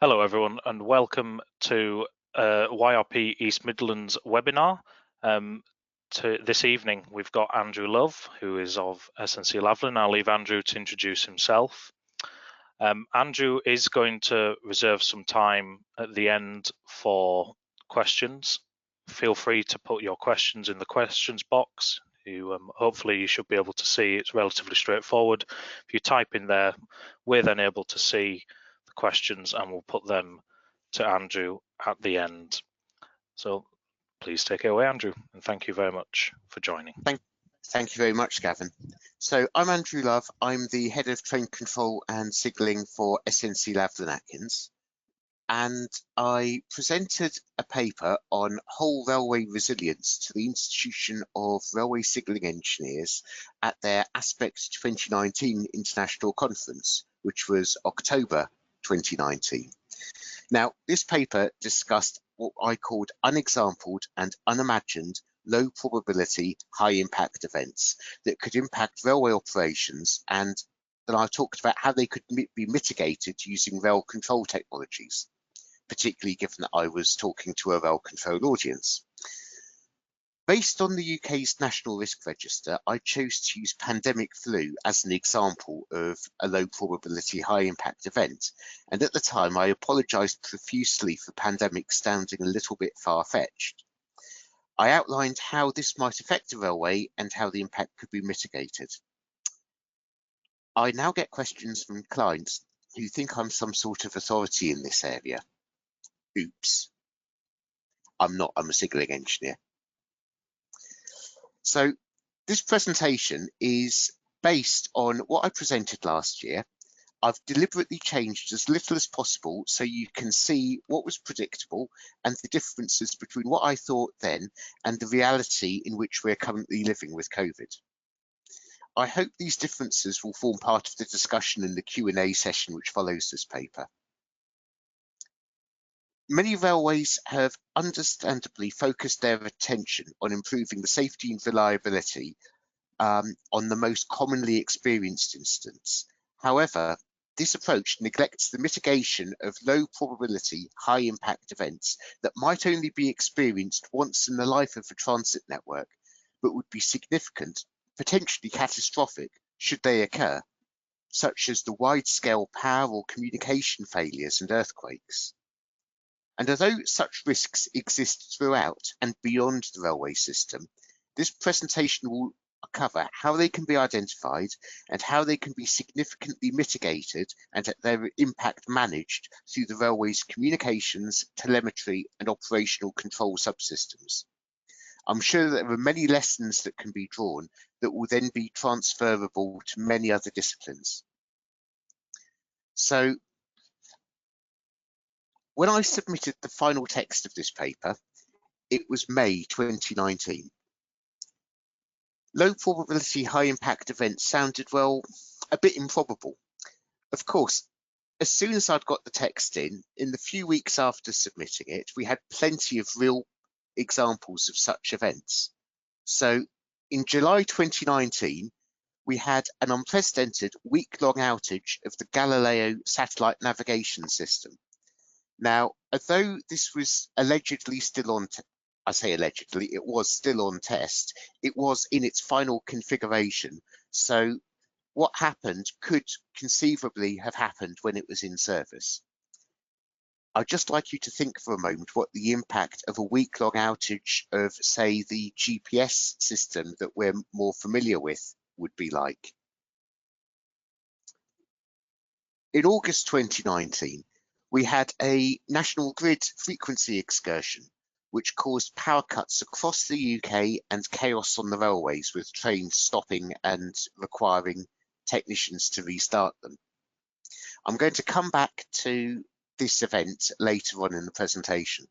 Hello everyone and welcome to YRP East Midlands webinar. This evening we've got Andrew Love, who is of SNC-Lavalin. I'll leave Andrew to introduce himself. Andrew is going to reserve some time at the end for questions. Feel free to put your questions in the questions box. Hopefully you should be able to see it's relatively straightforward. If you type in there, we're then able to see the questions and we'll put them to Andrew at the end. So please take it away, Andrew, and thank you very much for joining. Thank you very much, Gavin. So I'm Andrew Love. I'm the Head of Train Control and Signalling for SNC-Lavalin Atkins. And I presented a paper on whole railway resilience to the Institution of Railway Signalling Engineers at their Aspect 2019 International Conference, which was October 2019. Now, this paper discussed what I called unexampled and unimagined low probability, high impact events that could impact railway operations, and then I talked about how they could be mitigated using rail control technologies, particularly given that I was talking to a rail control audience. Based on the UK's National Risk Register, I chose to use Pandemie Flu as an example of a low probability, high impact event. And at the time, I apologised profusely for pandemic sounding a little bit far-fetched. I outlined how this might affect the railway and how the impact could be mitigated. I now get questions from clients who think I'm some sort of authority in this area. Oops. I'm not, I'm a signalling engineer. So this presentation is based on what I presented last year. I've deliberately changed as little as possible so you can see what was predictable and the differences between what I thought then and the reality in which we're currently living with COVID. I hope these differences will form part of the discussion in the Q&A session which follows this paper. Many railways have understandably focused their attention on improving the safety and reliability on the most commonly experienced incidents. However, this approach neglects the mitigation of low probability, high impact events that might only be experienced once in the life of a transit network, but would be significant, potentially catastrophic, should they occur, such as the wide-scale power or communication failures and earthquakes. And although such risks exist throughout and beyond the railway system, this presentation will cover how they can be identified and how they can be significantly mitigated and their impact managed through the railway's communications, telemetry and operational control subsystems. I'm sure that there are many lessons that can be drawn that will then be transferable to many other disciplines. So, when I submitted the final text of this paper, it was May 2019. Low probability, high impact events sounded, well, a bit improbable. Of course, as soon as I'd got the text in the few weeks after submitting it, we had plenty of real examples of such events. So in July 2019, we had an unprecedented week-long outage of the Galileo satellite navigation system. Now, although this was allegedly still on, I say allegedly, it was still on test, it was in its final configuration. So what happened could conceivably have happened when it was in service. I'd just like you to think for a moment what the impact of a week-long outage of, say, the GPS system that we're more familiar with would be like. In August 2019, we had a national grid frequency excursion, which caused power cuts across the UK and chaos on the railways, with trains stopping and requiring technicians to restart them. I'm going to come back to this event later on in the presentation.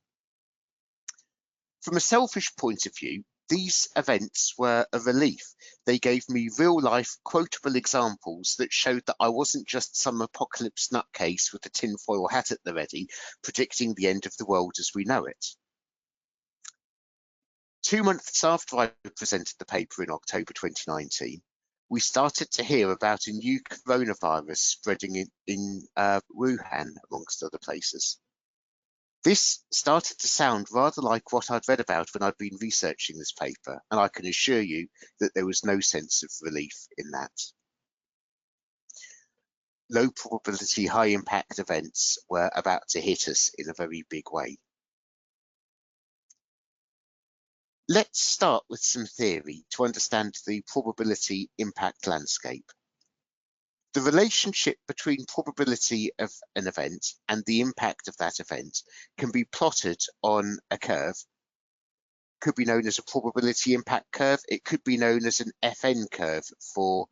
From a selfish point of view, these events were a relief. They gave me real-life, quotable examples that showed that I wasn't just some apocalypse nutcase with a tinfoil hat at the ready, predicting the end of the world as we know it. 2 months after I presented the paper in October 2019, we started to hear about a new coronavirus spreading in Wuhan, amongst other places. This started to sound rather like what I'd read about when I'd been researching this paper, and I can assure you that there was no sense of relief in that. Low probability, high impact events were about to hit us in a very big way. Let's start with some theory to understand the probability impact landscape. The relationship between probability of an event and the impact of that event can be plotted on a curve. Could be known as a probability impact curve. It could be known as an FN curve for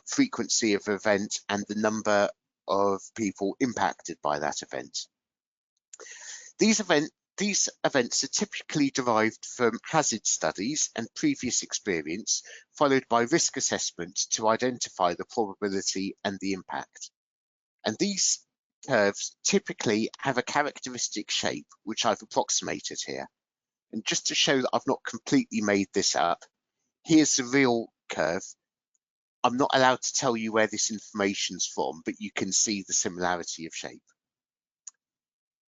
frequency of event and the number of people impacted by that event. These events are typically derived from hazard studies and previous experience, followed by risk assessment to identify the probability and the impact. And these curves typically have a characteristic shape, which I've approximated here. And just to show that I've not completely made this up, here's the real curve. I'm not allowed to tell you where this information's from, but you can see the similarity of shape.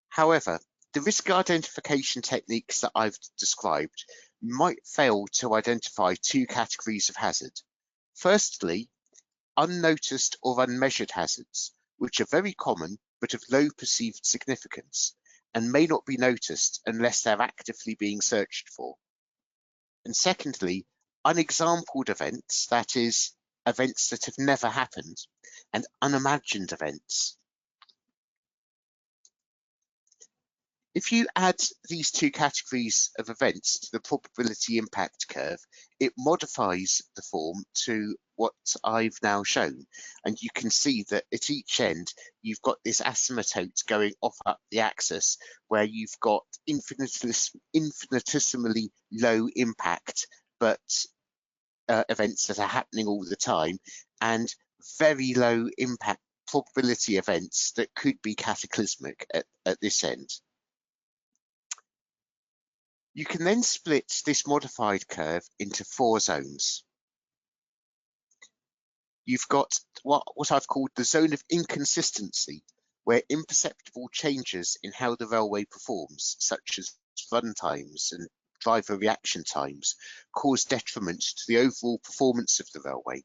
However, the risk identification techniques that I've described might fail to identify two categories of hazard. Firstly, unnoticed or unmeasured hazards, which are very common but of low perceived significance and may not be noticed unless they're actively being searched for. And secondly, unexampled events, that is, events that have never happened, and unimagined events. If you add these two categories of events to the probability impact curve, it modifies the form to what I've now shown. And you can see that at each end, you've got this asymptote going off up the axis where you've got infinitesimally low impact, but events that are happening all the time, and very low impact probability events that could be cataclysmic at this end. You can then split this modified curve into four zones. You've got what I've called the zone of inconsistency, where imperceptible changes in how the railway performs, such as run times and driver reaction times, cause detriment to the overall performance of the railway.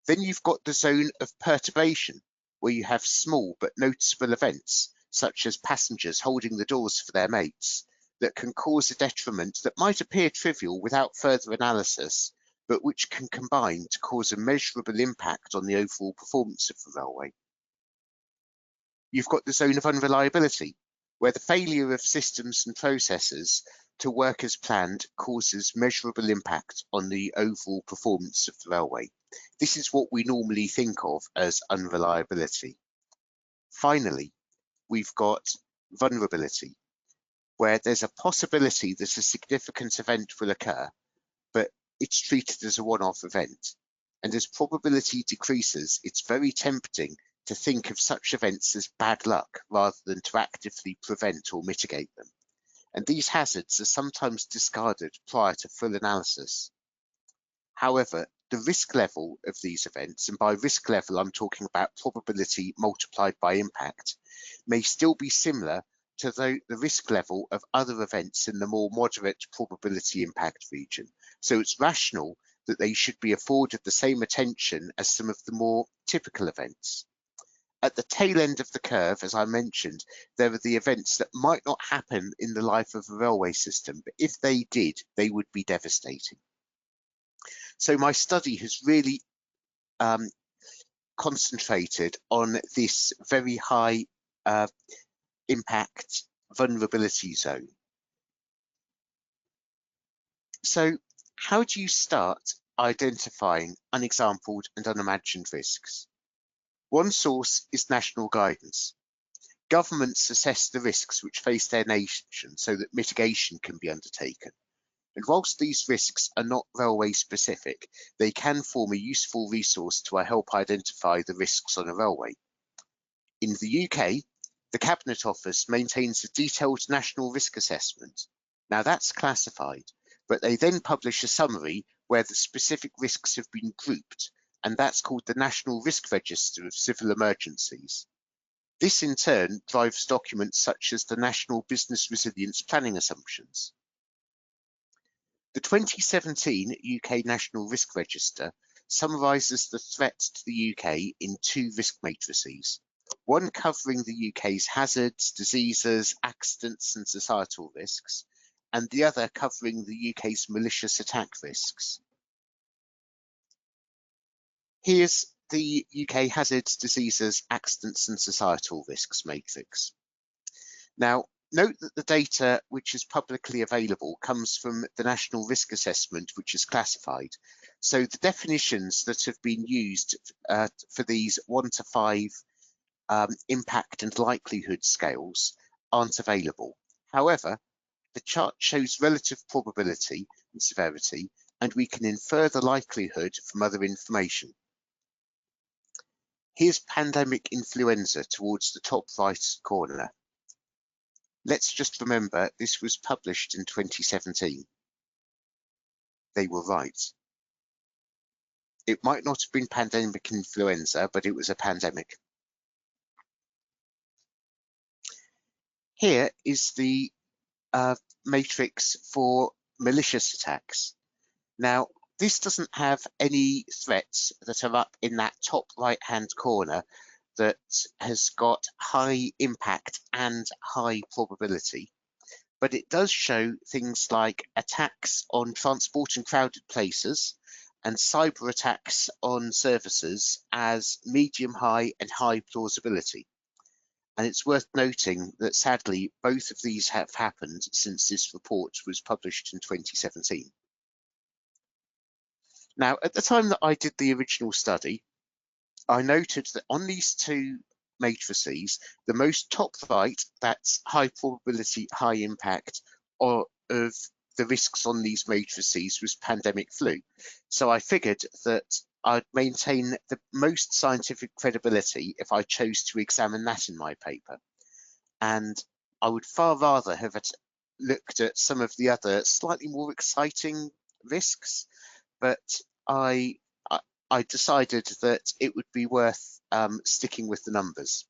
Then you've got the zone of perturbation, where you have small but noticeable events, such as passengers holding the doors for their mates, that can cause a detriment that might appear trivial without further analysis, but which can combine to cause a measurable impact on the overall performance of the railway. You've got the zone of unreliability, where the failure of systems and processes to work as planned causes measurable impact on the overall performance of the railway. This is what we normally think of as unreliability. Finally, we've got vulnerability, where there's a possibility that a significant event will occur, but it's treated as a one-off event. And as probability decreases, it's very tempting to think of such events as bad luck rather than to actively prevent or mitigate them. And these hazards are sometimes discarded prior to full analysis. However, the risk level of these events, and by risk level I'm talking about probability multiplied by impact, may still be similar to the risk level of other events in the more moderate probability impact region. So it's rational that they should be afforded the same attention as some of the more typical events. At the tail end of the curve, as I mentioned, there are the events that might not happen in the life of a railway system, but if they did, they would be devastating. So my study has really concentrated on this very high impact vulnerability zone. So how do you start identifying unexampled and unimagined risks? One source is national guidance. Governments assess the risks which face their nation so that mitigation can be undertaken. And whilst these risks are not railway specific, they can form a useful resource to help identify the risks on a railway. In the UK, the Cabinet Office maintains a detailed national risk assessment. Now that's classified, but they then publish a summary where the specific risks have been grouped, and that's called the National Risk Register of Civil Emergencies. This in turn drives documents such as the National Business Resilience Planning Assumptions. The 2017 UK National Risk Register summarises the threat to the UK in 2 risk matrices, one covering the UK's hazards, diseases, accidents and societal risks, and the other covering the UK's malicious attack risks. Here's the UK hazards, diseases, accidents and societal risks matrix. Now, note that the data which is publicly available comes from the National Risk Assessment, which is classified. So the definitions that have been used for these 1 to 5 impact and likelihood scales aren't available. However, the chart shows relative probability and severity, and we can infer the likelihood from other information. Here's pandemic influenza towards the top right corner. Let's just remember this was published in 2017. They were right. It might not have been pandemic influenza, but it was a pandemic. Here is the matrix for malicious attacks. Now, this doesn't have any threats that are up in that top right-hand corner that has got high impact and high probability, but it does show things like attacks on transport and crowded places and cyber attacks on services as medium, high and high plausibility. And it's worth noting that sadly, both of these have happened since this report was published in 2017. Now, at the time that I did the original study, I noted that on these 2 matrices, the most top right, that's high probability, high impact, of the risks on these matrices was pandemic flu. So I figured that I'd maintain the most scientific credibility if I chose to examine that in my paper. And I would far rather have looked at some of the other slightly more exciting risks, but I decided that it would be worth sticking with the numbers.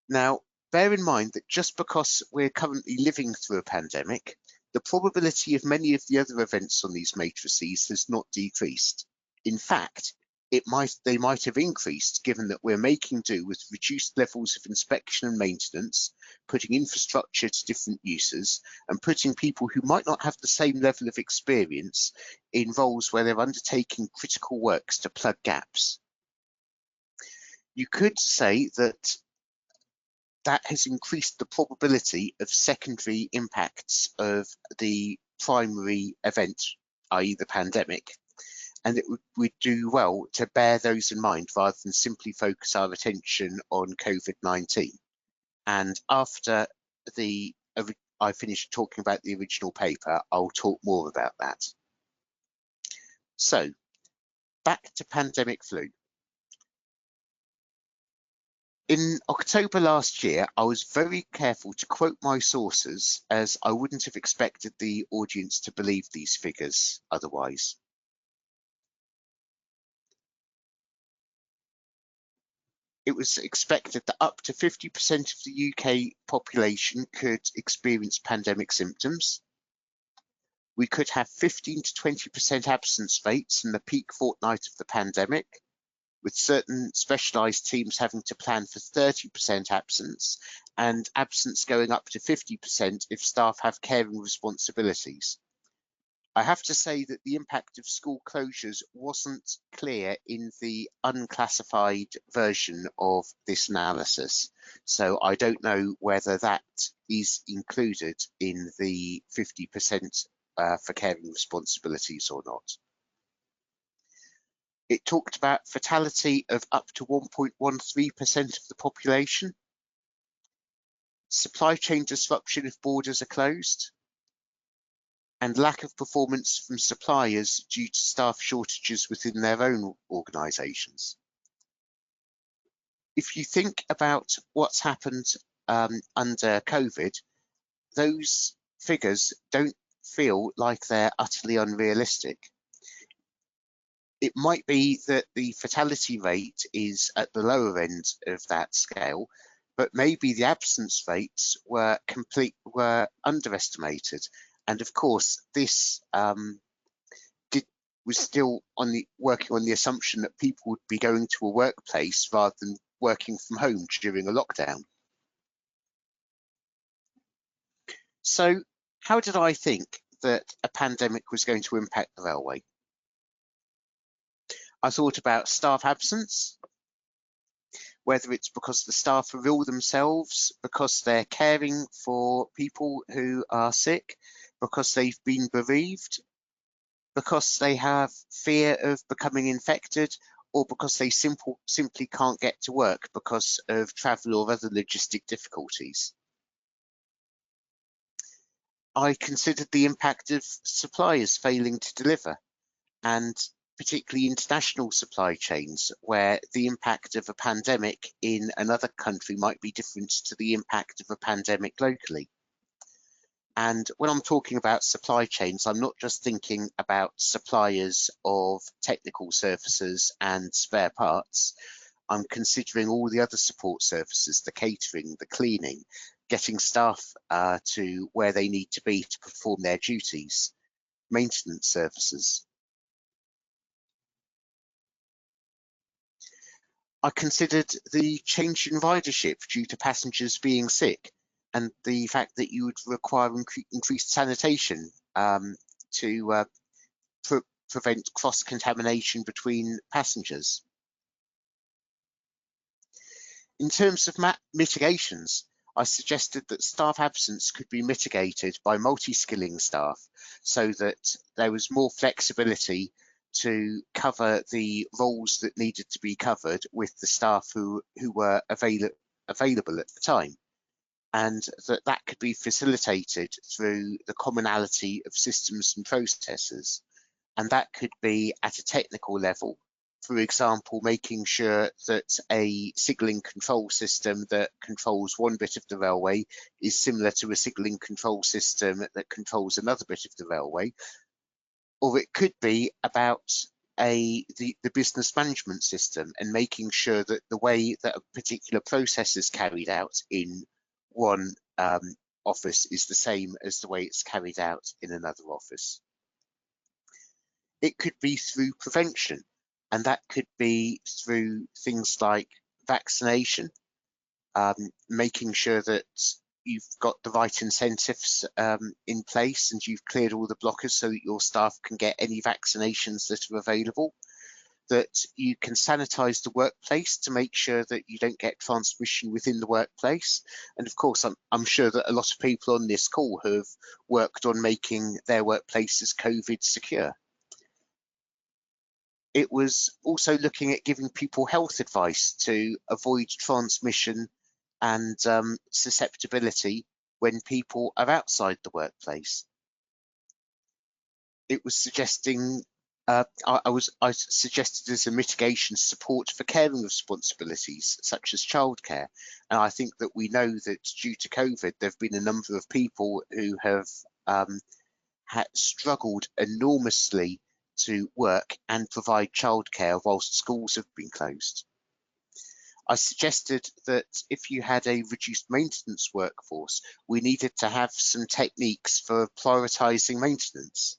Now, bear in mind that just because we're currently living through a pandemic, the probability of many of the other events on these matrices has not decreased. In fact, they might have increased, given that we're making do with reduced levels of inspection and maintenance, putting infrastructure to different uses, and putting people who might not have the same level of experience in roles where they're undertaking critical works to plug gaps. You could say that that has increased the probability of secondary impacts of the primary event, i.e. the pandemic, and we'd do well to bear those in mind rather than simply focus our attention on COVID-19. And after I finish talking about the original paper, I'll talk more about that. So, back to pandemic flu. In October last year, I was very careful to quote my sources, as I wouldn't have expected the audience to believe these figures otherwise. It was expected that up to 50% of the UK population could experience pandemic symptoms. We could have 15 to 20% absence rates in the peak fortnight of the pandemic, with certain specialised teams having to plan for 30% absence and absence going up to 50% if staff have caring responsibilities. I have to say that the impact of school closures wasn't clear in the unclassified version of this analysis, so I don't know whether that is included in the 50% for caring responsibilities or not. It talked about fatality of up to 1.13% of the population, supply chain disruption if borders are closed, and lack of performance from suppliers due to staff shortages within their own organisations. If you think about what's happened under COVID, those figures don't feel like they're utterly unrealistic. It might be that the fatality rate is at the lower end of that scale, but maybe the absence rates were underestimated. And of course, this was still working on the assumption that people would be going to a workplace rather than working from home during a lockdown. So how did I think that a pandemic was going to impact the railway? I thought about staff absence, whether it's because the staff are ill themselves, because they're caring for people who are sick, because they've been bereaved, because they have fear of becoming infected, or because they simply can't get to work because of travel or other logistic difficulties. I considered the impact of suppliers failing to deliver, and particularly international supply chains, where the impact of a pandemic in another country might be different to the impact of a pandemic locally. And when I'm talking about supply chains, I'm not just thinking about suppliers of technical services and spare parts. I'm considering all the other support services, the catering, the cleaning, getting staff to where they need to be to perform their duties, maintenance services. I considered the change in ridership due to passengers being sick, and the fact that you would require increased sanitation to prevent cross-contamination between passengers. In terms of mitigations, I suggested that staff absence could be mitigated by multi-skilling staff so that there was more flexibility to cover the roles that needed to be covered with the staff who were available at the time, and that could be facilitated through the commonality of systems and processes. And that could be at a technical level, for example, making sure that a signalling control system that controls one bit of the railway is similar to a signalling control system that controls another bit of the railway. Or it could be about the business management system and making sure that the way that a particular process is carried out in one office is the same as the way it's carried out in another office. It could be through prevention, and that could be through things like vaccination, making sure that you've got the right incentives in place and you've cleared all the blockers so that your staff can get any vaccinations that are available, that you can sanitize the workplace to make sure that you don't get transmission within the workplace. And of course, I'm sure that a lot of people on this call have worked on making their workplaces COVID secure. It was also looking at giving people health advice to avoid transmission and susceptibility when people are outside the workplace. It was suggesting, I suggested as a mitigation support for caring responsibilities such as childcare. And I think that we know that due to COVID, there have been a number of people who have struggled enormously to work and provide childcare whilst schools have been closed. I suggested that if you had a reduced maintenance workforce, we needed to have some techniques for prioritising maintenance.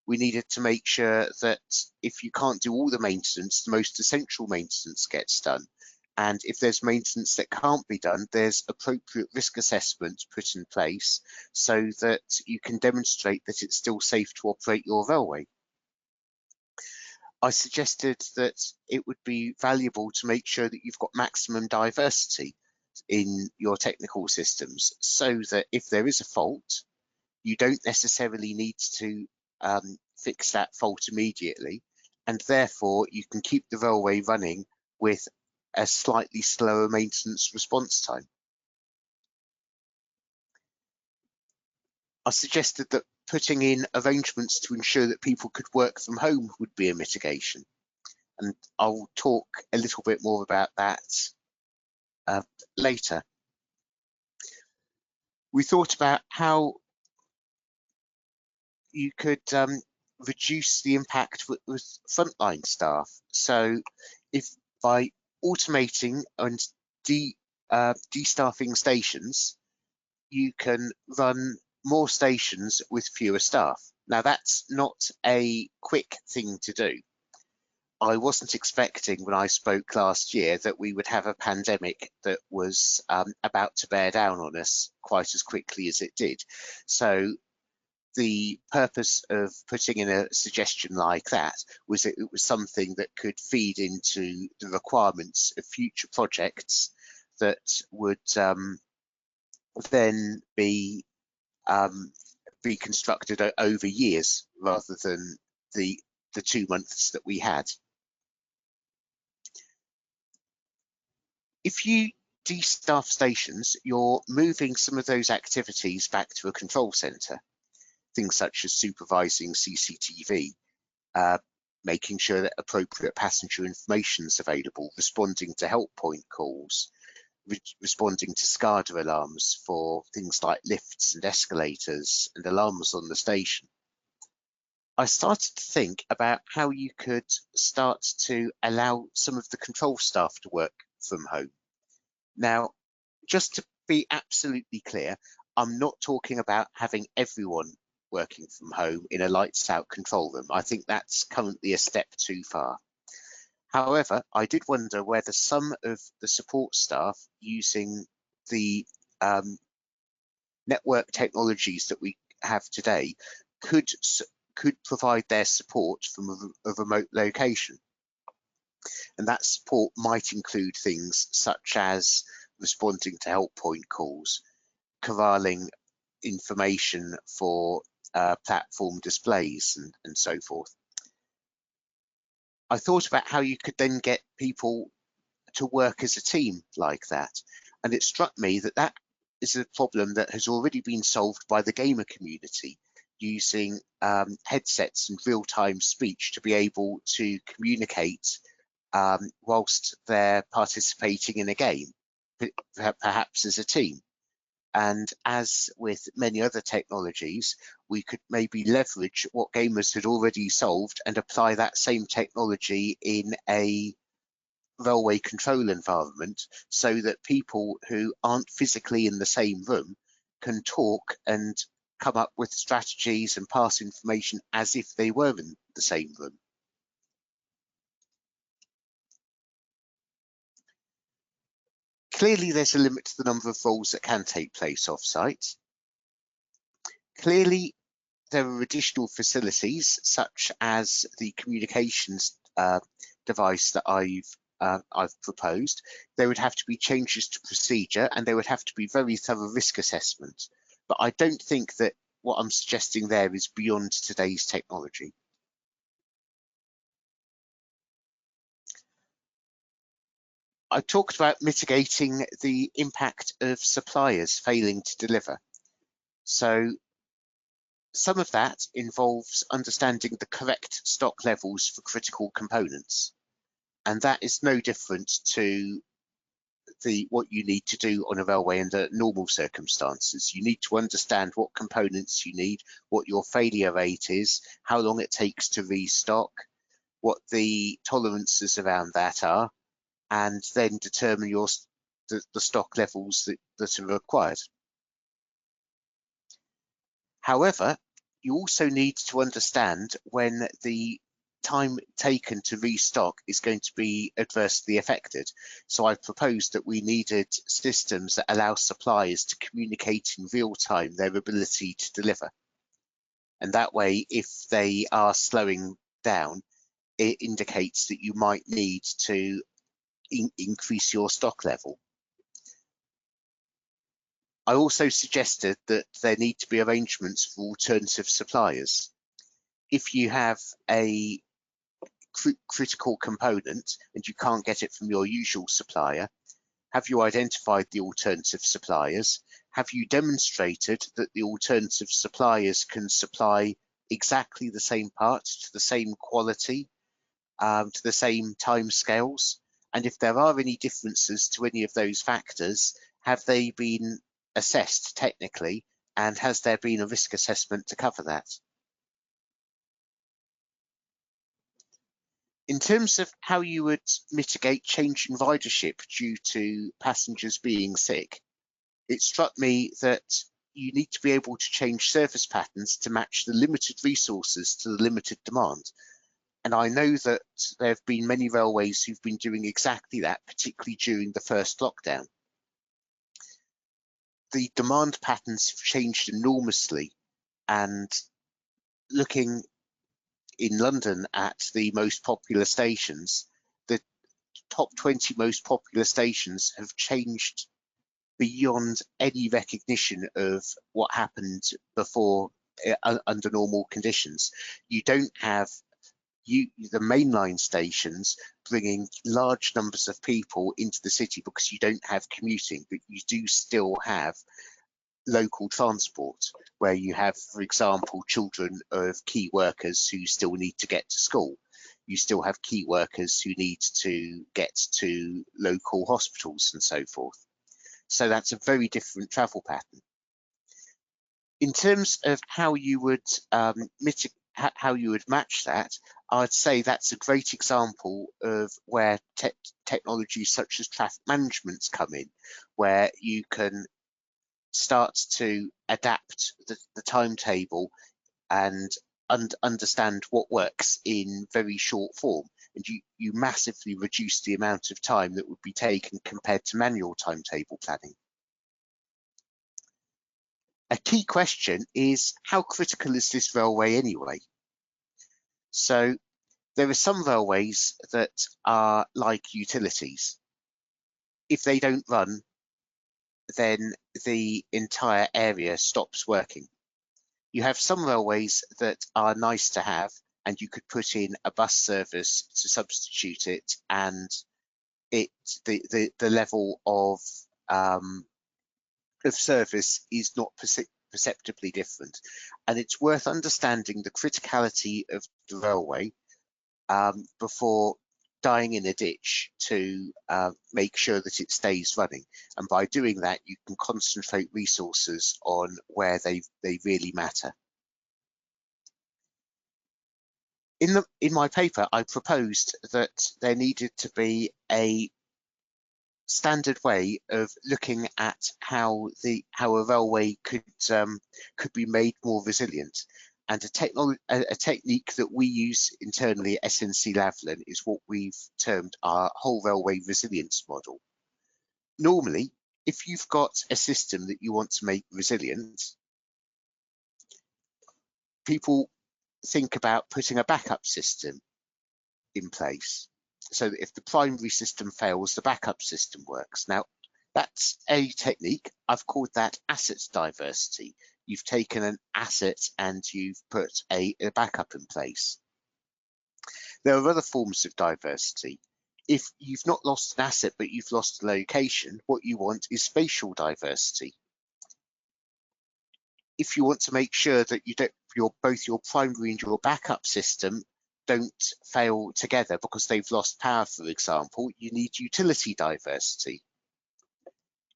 We needed to make sure that if you can't do all the maintenance, the most essential maintenance gets done. And if there's maintenance that can't be done, there's appropriate risk assessment put in place so that you can demonstrate that it's still safe to operate your railway. I suggested that it would be valuable to make sure that you've got maximum diversity in your technical systems so that if there is a fault, you don't necessarily need to fix that fault immediately, and therefore you can keep the railway running with a slightly slower maintenance response time. I suggested that putting in arrangements to ensure that people could work from home would be a mitigation. And I'll talk a little bit more about that later. We thought about how you could reduce the impact with frontline staff. So if by automating and de-staffing stations, you can run more stations with fewer staff. Now, that's not a quick thing to do. I wasn't expecting when I spoke last year that we would have a pandemic that was about to bear down on us quite as quickly as it did. So the purpose of putting in a suggestion like that was that it was something that could feed into the requirements of future projects that would then be constructed over years rather than the 2 months that we had. If you de-staff stations, you're moving some of those activities back to a control centre. Things such as supervising CCTV, making sure that appropriate passenger information is available, responding to help point calls, responding to SCADA alarms for things like lifts and escalators and alarms on the station. I started to think about how you could start to allow some of the control staff to work from home. Now, just to be absolutely clear, I'm not talking about having everyone working from home in a lights out control room. I think that's currently a step too far. However, I did wonder whether some of the support staff using the network technologies that we have today could provide their support from a remote location. And that support might include things such as responding to help point calls, corralling information for platform displays and so forth. I thought about how you could then get people to work as a team like that. And it struck me that that is a problem that has already been solved by the gamer community, using headsets and real-time speech to be able to communicate whilst they're participating in a game, perhaps as a team. And as with many other technologies, we could maybe leverage what gamers had already solved and apply that same technology in a railway control environment, so that people who aren't physically in the same room can talk and come up with strategies and pass information as if they were in the same room. Clearly, there's a limit to the number of roles that can take place off-site. Clearly, there are additional facilities such as the communications device that I've proposed. There would have to be changes to procedure, and there would have to be very thorough risk assessment. But I don't think that what I'm suggesting there is beyond today's technology. I talked about mitigating the impact of suppliers failing to deliver. So some of that involves understanding the correct stock levels for critical components. And that is no different to what you need to do on a railway under normal circumstances. You need to understand what components you need, what your failure rate is, how long it takes to restock, what the tolerances around that are, and then determine the stock levels that are required. However, you also need to understand when the time taken to restock is going to be adversely affected. So I've proposed that we needed systems that allow suppliers to communicate in real time their ability to deliver. And that way, if they are slowing down, it indicates that you might need to increase your stock level. I also suggested that there need to be arrangements for alternative suppliers. If you have a critical component and you can't get it from your usual supplier, have you identified the alternative suppliers? Have you demonstrated that the alternative suppliers can supply exactly the same parts to the same quality, to the same timescales? And if there are any differences to any of those factors, have they been assessed technically, and has there been a risk assessment to cover that? In terms of how you would mitigate change in ridership due to passengers being sick, it struck me that you need to be able to change service patterns to match the limited resources to the limited demand. And I know that there have been many railways who've been doing exactly that, particularly during the first lockdown. The demand patterns have changed enormously, and looking in London at the most popular stations, the top 20 most popular stations have changed beyond any recognition of what happened before under normal conditions. You don't have the mainline stations bringing large numbers of people into the city because you don't have commuting, but you do still have local transport where you have, for example, children of key workers who still need to get to school. You still have key workers who need to get to local hospitals and so forth. So that's a very different travel pattern. In terms of how you would match that, I'd say that's a great example of where technologies such as traffic management come in, where you can start to adapt the timetable and understand what works in very short form, and you massively reduce the amount of time that would be taken compared to manual timetable planning. A key question is, how critical is this railway anyway? So there are some railways that are like utilities. If they don't run, then the entire area stops working. You have some railways that are nice to have, and you could put in a bus service to substitute it, and the level of service is not perceptibly different. And it's worth understanding the criticality of the railway before dying in a ditch to make sure that it stays running. And by doing that, you can concentrate resources on where they really matter. In my paper, I proposed that there needed to be a standard way of looking at how a railway could be made more resilient. And a technique that we use internally at SNC-Lavalin is what we've termed our whole railway resilience model. Normally, if you've got a system that you want to make resilient, people think about putting a backup system in place, so that if the primary system fails, the backup system works. Now, that's a technique. I've called that asset diversity. You've taken an asset and you've put a backup in place. There are other forms of diversity. If you've not lost an asset, but you've lost a location, what you want is spatial diversity. If you want to make sure that both your primary and your backup system don't fail together because they've lost power, for example, you need utility diversity.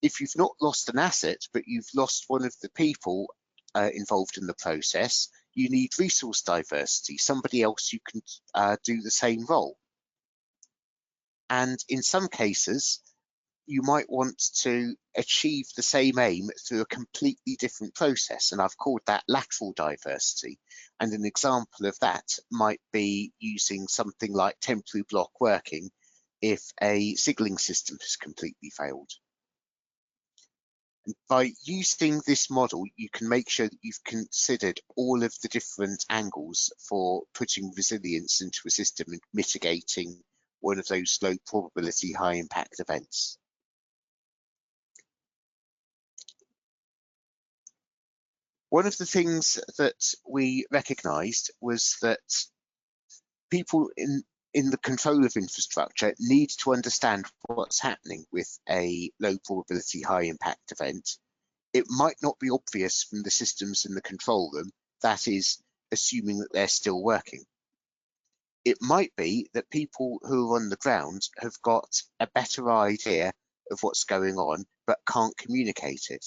If you've not lost an asset, but you've lost one of the people involved in the process, you need resource diversity, somebody else who can do the same role. And in some cases, you might want to achieve the same aim through a completely different process, and I've called that lateral diversity. And an example of that might be using something like temporary block working if a signalling system has completely failed. And by using this model, you can make sure that you've considered all of the different angles for putting resilience into a system and mitigating one of those low probability, high impact events. One of the things that we recognised was that people in the control of infrastructure need to understand what's happening with a low probability, high impact event. It might not be obvious from the systems in the control room, that is, assuming that they're still working. It might be that people who are on the ground have got a better idea of what's going on, but can't communicate it.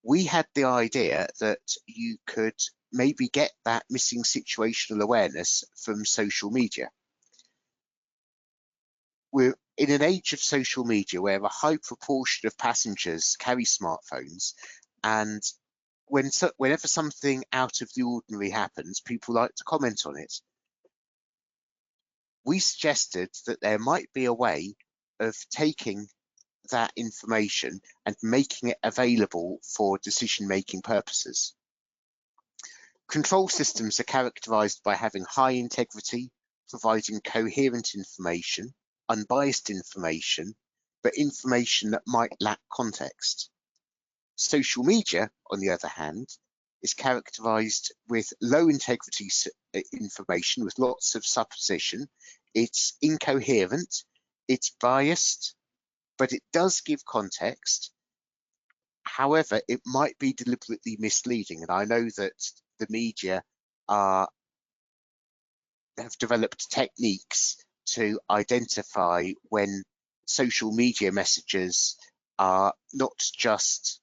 We had the idea that you could maybe get that missing situational awareness from social media. We're in an age of social media where a high proportion of passengers carry smartphones, and whenever something out of the ordinary happens, people like to comment on it. We suggested that there might be a way of taking that information and making it available for decision-making purposes. Control systems are characterized by having high integrity, providing coherent information, unbiased information, but information that might lack context. Social media, on the other hand, is characterized with low integrity information with lots of supposition. It's incoherent, it's biased, but it does give context. However, it might be deliberately misleading, and I know that the media have developed techniques to identify when social media messages are not just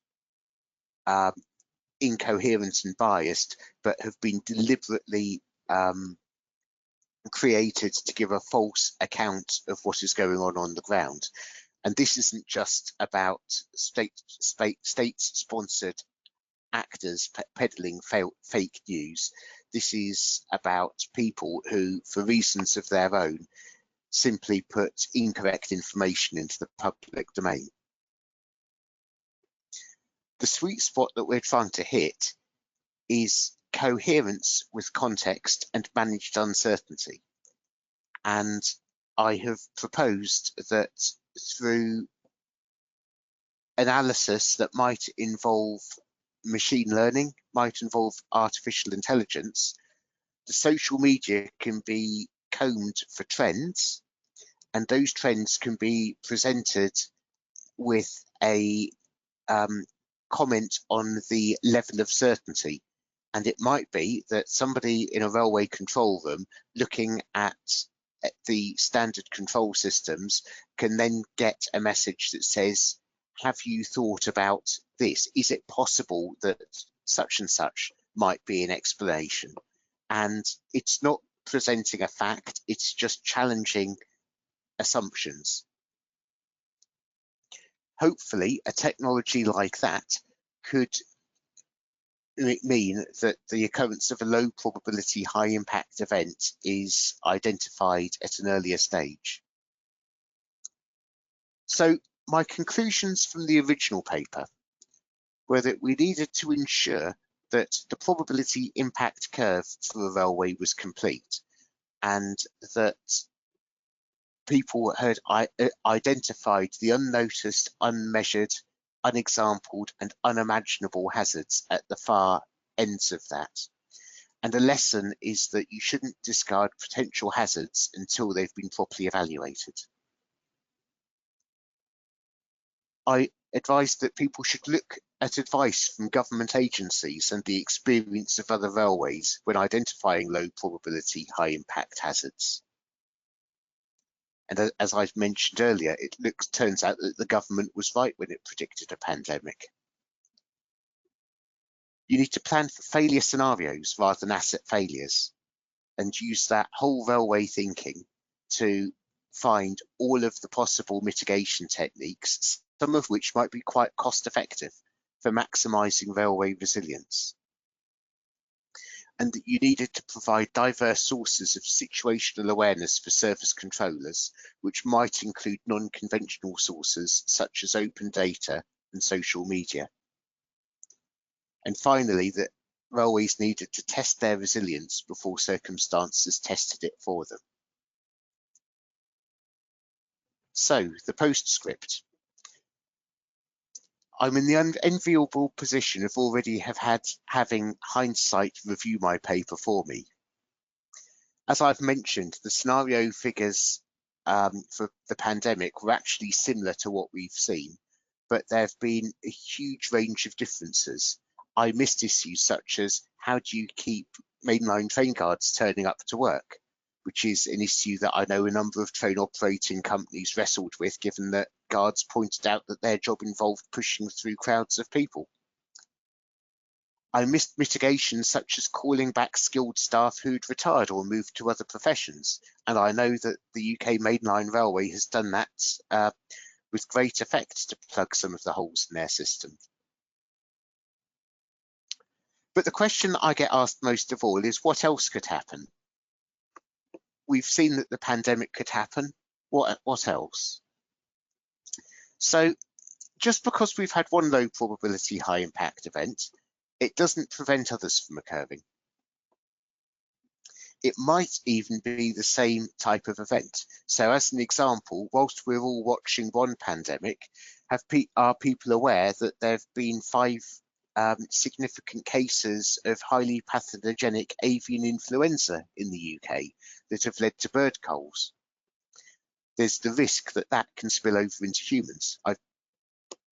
incoherent and biased, but have been deliberately created to give a false account of what is going on the ground. And this isn't just about state-sponsored actors peddling fake news. This is about people who, for reasons of their own, simply put incorrect information into the public domain. The sweet spot that we're trying to hit is coherence with context and managed uncertainty. And I have proposed that through analysis that might involve machine learning, might involve artificial intelligence, the social media can be combed for trends, and those trends can be presented with a comment on the level of certainty. And it might be that somebody in a railway control room looking at the standard control systems can then get a message that says, have you thought about this? Is it possible that such and such might be an explanation? And it's not presenting a fact, it's just challenging assumptions. Hopefully, a technology like that could mean that the occurrence of a low probability, high impact event is identified at an earlier stage. So my conclusions from the original paper were that we needed to ensure that the probability impact curve for a railway was complete, and that people had identified the unnoticed, unmeasured, unexampled and unimaginable hazards at the far ends of that. And the lesson is that you shouldn't discard potential hazards until they've been properly evaluated. I advised that people should look at advice from government agencies and the experience of other railways when identifying low probability, high impact hazards. And as I've mentioned earlier, it turns out that the government was right when it predicted a pandemic. You need to plan for failure scenarios rather than asset failures, and use that whole railway thinking to find all of the possible mitigation techniques, some of which might be quite cost effective for maximising railway resilience. And that you needed to provide diverse sources of situational awareness for service controllers, which might include non-conventional sources such as open data and social media. And finally, that railways needed to test their resilience before circumstances tested it for them. So, the postscript. I'm in the enviable position of already having hindsight review my paper for me. As I've mentioned, the scenario figures for the pandemic were actually similar to what we've seen, but there have been a huge range of differences. I missed issues such as how do you keep mainline train guards turning up to work, which is an issue that I know a number of train operating companies wrestled with, given that guards pointed out that their job involved pushing through crowds of people. I missed mitigations such as calling back skilled staff who'd retired or moved to other professions. And I know that the UK Mainline Railway has done that with great effect to plug some of the holes in their system. But the question I get asked most of all is what else could happen? We've seen that the pandemic could happen. What else? So just because we've had one low probability high impact event, it doesn't prevent others from occurring. It might even be the same type of event. So as an example, whilst we're all watching one pandemic, are people aware that there have been 5 significant cases of highly pathogenic avian influenza in the UK that have led to bird culls? There's the risk that that can spill over into humans. I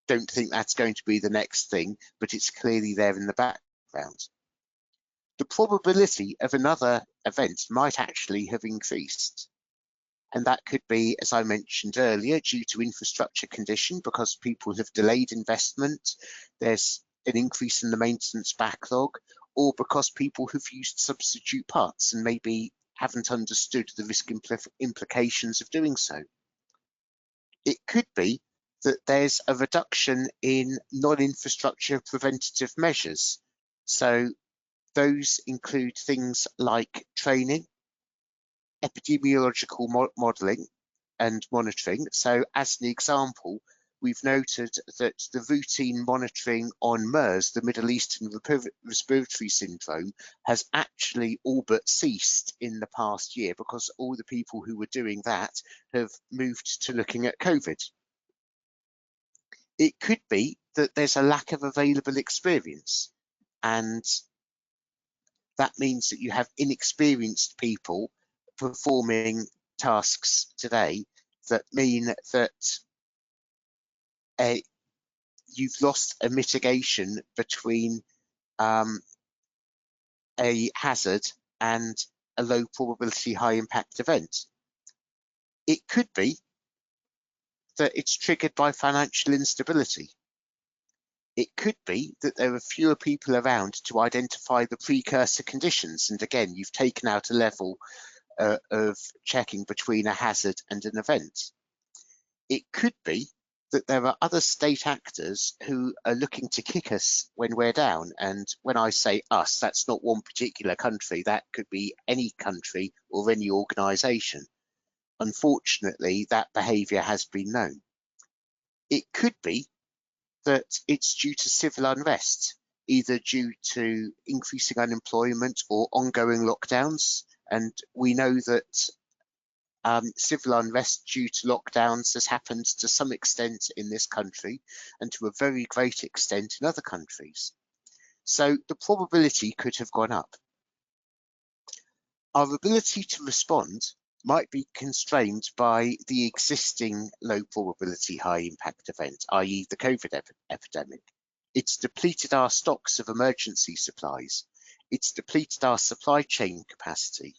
don't think that's going to be the next thing, but it's clearly there in the background. The probability of another event might actually have increased. And that could be, as I mentioned earlier, due to infrastructure condition, because people have delayed investment, there's an increase in the maintenance backlog, or because people have used substitute parts and maybe haven't understood the risk implications of doing so. It could be that there's a reduction in non-infrastructure preventative measures. So those include things like training, epidemiological modelling and monitoring. So as an example, we've noted that the routine monitoring on MERS, the Middle Eastern Respiratory Syndrome, has actually all but ceased in the past year because all the people who were doing that have moved to looking at COVID. It could be that there's a lack of available experience, and that means that you have inexperienced people performing tasks today that mean that you've lost a mitigation between a hazard and a low probability high impact event. It could be that it's triggered by financial instability. It could be that there are fewer people around to identify the precursor conditions, and again you've taken out a level of checking between a hazard and an event. It could be that there are other state actors who are looking to kick us when we're down, and when I say us, that's not one particular country, that could be any country or any organisation. Unfortunately, that behaviour has been known. It could be that it's due to civil unrest, either due to increasing unemployment or ongoing lockdowns, and we know that civil unrest due to lockdowns has happened to some extent in this country and to a very great extent in other countries. So the probability could have gone up. Our ability to respond might be constrained by the existing low probability high impact event, i.e. the COVID epidemic. It's depleted our stocks of emergency supplies. It's depleted our supply chain capacity.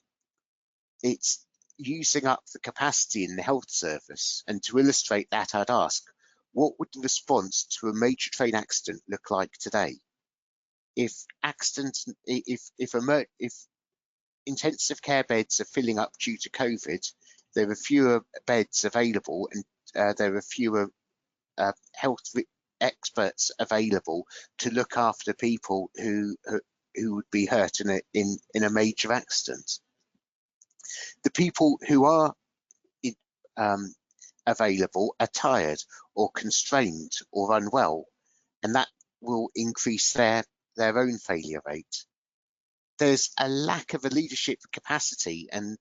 It's using up the capacity in the health service. And to illustrate that, I'd ask, what would the response to a major train accident look like today? If intensive care beds are filling up due to COVID, there are fewer beds available, and there are fewer health experts available to look after people who would be hurt in a major accident. The people who are available are tired or constrained or unwell, and that will increase their own failure rate. There's a lack of a leadership capacity, and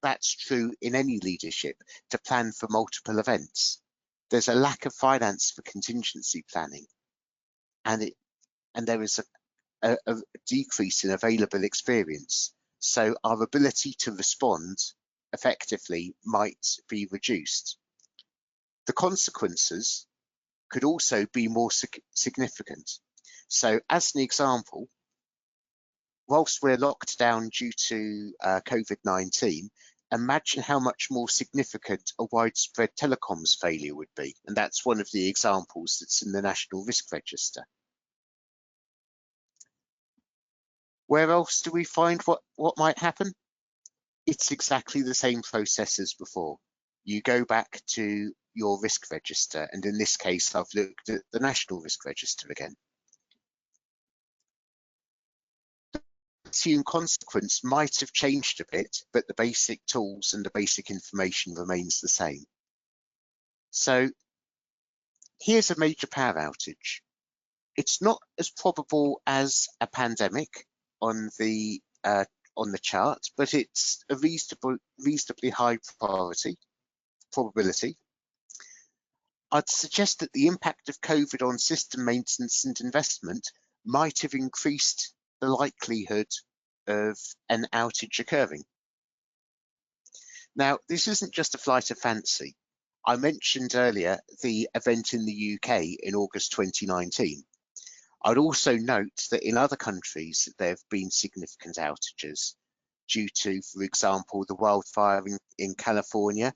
that's true in any leadership, to plan for multiple events. There's a lack of finance for contingency planning, and there is a decrease in available experience. So our ability to respond effectively might be reduced. The consequences could also be more significant. So as an example, whilst we're locked down due to COVID-19, imagine how much more significant a widespread telecoms failure would be. And that's one of the examples that's in the National Risk Register. Where else do we find what might happen? It's exactly the same process as before. You go back to your risk register, and in this case, I've looked at the National Risk Register again. Assume consequence might have changed a bit, but the basic tools and the basic information remains the same. So here's a major power outage. It's not as probable as a pandemic on the chart, but it's a reasonably high probability. I'd suggest that the impact of COVID on system maintenance and investment might have increased the likelihood of an outage occurring. Now, this isn't just a flight of fancy. I mentioned earlier the event in the UK in August 2019. I'd also note that in other countries, there have been significant outages due to, for example, the wildfire in California,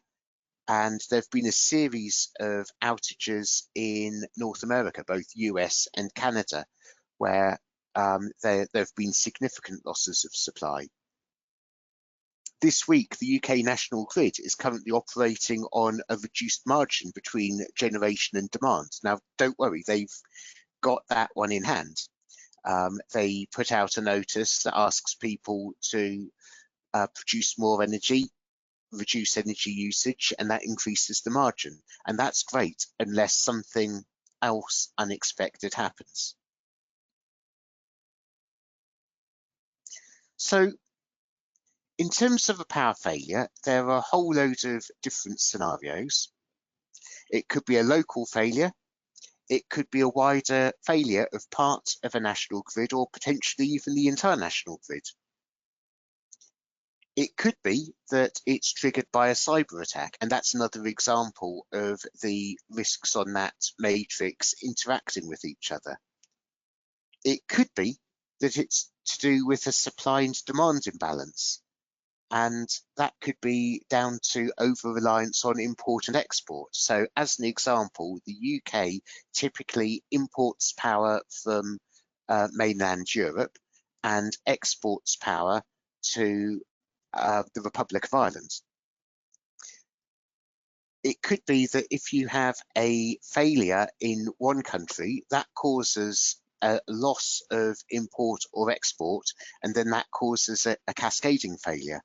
and there have been a series of outages in North America, both US and Canada, where there have been significant losses of supply. This week, the UK National Grid is currently operating on a reduced margin between generation and demand. Now, don't worry, they've got that one in hand. They put out a notice that asks people to produce more energy, reduce energy usage, and that increases the margin. And that's great unless something else unexpected happens. So in terms of a power failure, there are a whole load of different scenarios. It could be a local failure. It could be a wider failure of part of a national grid, or potentially even the entire national grid. It could be that it's triggered by a cyber attack, and that's another example of the risks on that matrix interacting with each other. It could be that it's to do with a supply and demand imbalance, and that could be down to over-reliance on import and export. So as an example, the UK typically imports power from mainland Europe and exports power to the Republic of Ireland. It could be that if you have a failure in one country, that causes a loss of import or export, and then that causes a cascading failure.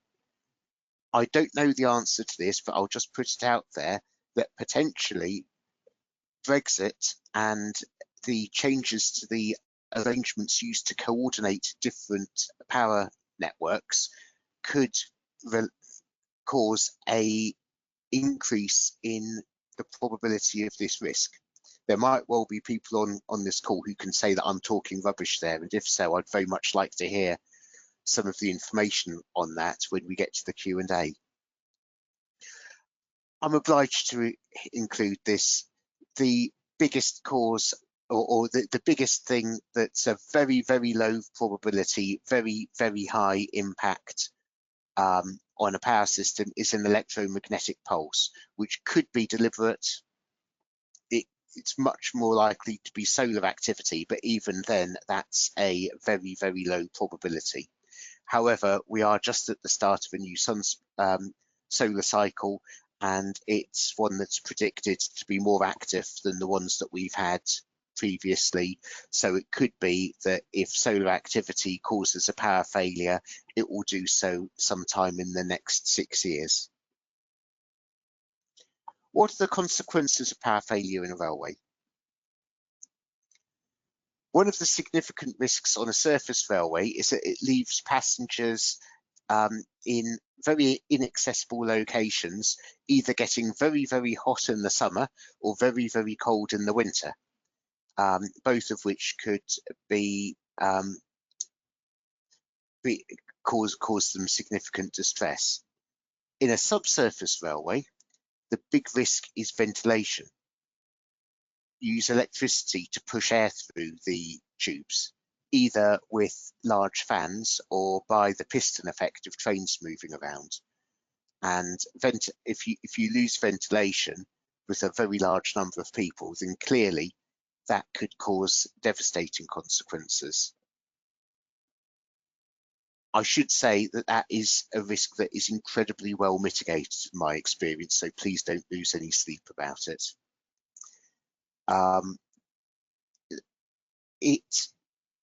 I don't know the answer to this, but I'll just put it out there that potentially Brexit and the changes to the arrangements used to coordinate different power networks could cause a increase in the probability of this risk. There might well be people on this call who can say that I'm talking rubbish there, and if so, I'd very much like to hear some of the information on that when we get to the Q&A. I'm obliged to include this. The biggest cause or the biggest thing that's a very, very low probability, very, very high impact on a power system is an electromagnetic pulse, which could be deliberate. It's much more likely to be solar activity, but even then, that's a very, very low probability. However, we are just at the start of a new solar cycle, and it's one that's predicted to be more active than the ones that we've had previously. So it could be that if solar activity causes a power failure, it will do so sometime in the next 6 years. What are the consequences of power failure in a railway? One of the significant risks on a surface railway is that it leaves passengers in very inaccessible locations, either getting very, very hot in the summer or very, very cold in the winter, both of which could cause them significant distress. In a subsurface railway, the big risk is ventilation. Use electricity to push air through the tubes, either with large fans or by the piston effect of trains moving around. And if you lose ventilation with a very large number of people, then clearly that could cause devastating consequences. I should say that that is a risk that is incredibly well mitigated in my experience, so please don't lose any sleep about it.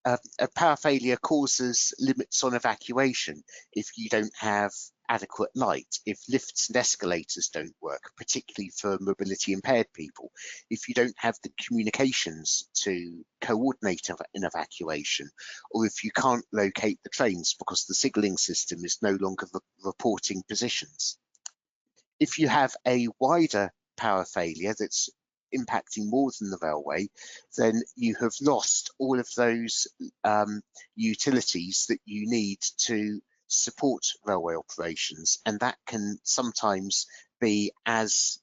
A power failure causes limits on evacuation if you don't have adequate light, if lifts and escalators don't work, particularly for mobility impaired people, if you don't have the communications to coordinate an evacuation, or if you can't locate the trains because the signalling system is no longer reporting positions. If you have a wider power failure that's impacting more than the railway, then you have lost all of those utilities that you need to support railway operations, and that can sometimes be as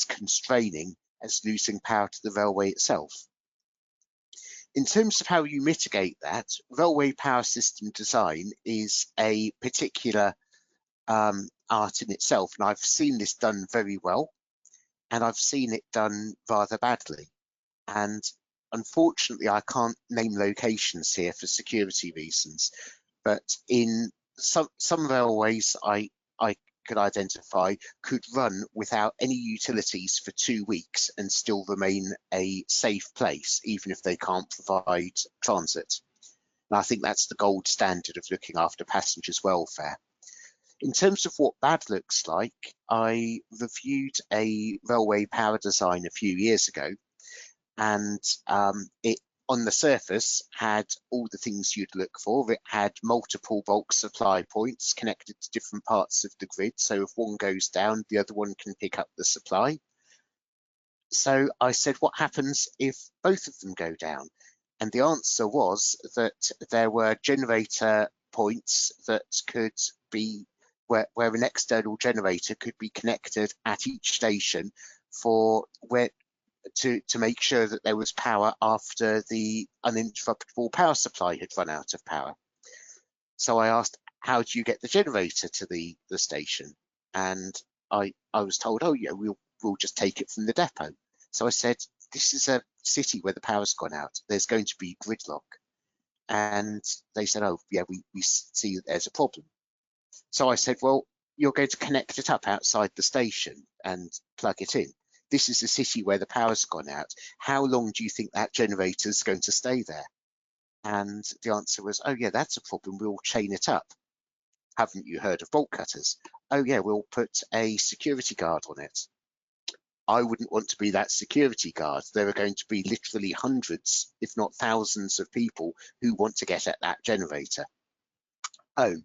constraining as losing power to the railway itself. In terms of how you mitigate that, railway power system design is a particular art in itself, and I've seen this done very well, and I've seen it done rather badly. And unfortunately, I can't name locations here for security reasons, but in some railways I could identify could run without any utilities for 2 weeks and still remain a safe place, even if they can't provide transit. And I think that's the gold standard of looking after passengers' welfare. In terms of what bad looks like, I reviewed a railway power design a few years ago, and it on the surface had all the things you'd look for. It had multiple bulk supply points connected to different parts of the grid, so if one goes down, the other one can pick up the supply. So I said, what happens if both of them go down? And the answer was that there were generator points that could be where an external generator could be connected at each station for to make sure that there was power after the uninterruptible power supply had run out of power. So I asked, how do you get the generator to the station? And I was told, oh yeah, we'll just take it from the depot. So I said, this is a city where the power's gone out. There's going to be gridlock. And they said, oh yeah, we see that there's a problem. So I said, well, you're going to connect it up outside the station and plug it in. This is a city where the power's gone out. How long do you think that generator is going to stay there? And the answer was, oh yeah, that's a problem. We'll chain it up. Haven't you heard of bolt cutters? Oh yeah, we'll put a security guard on it. I wouldn't want to be that security guard. There are going to be literally hundreds, if not thousands of people who want to get at that generator. Oh.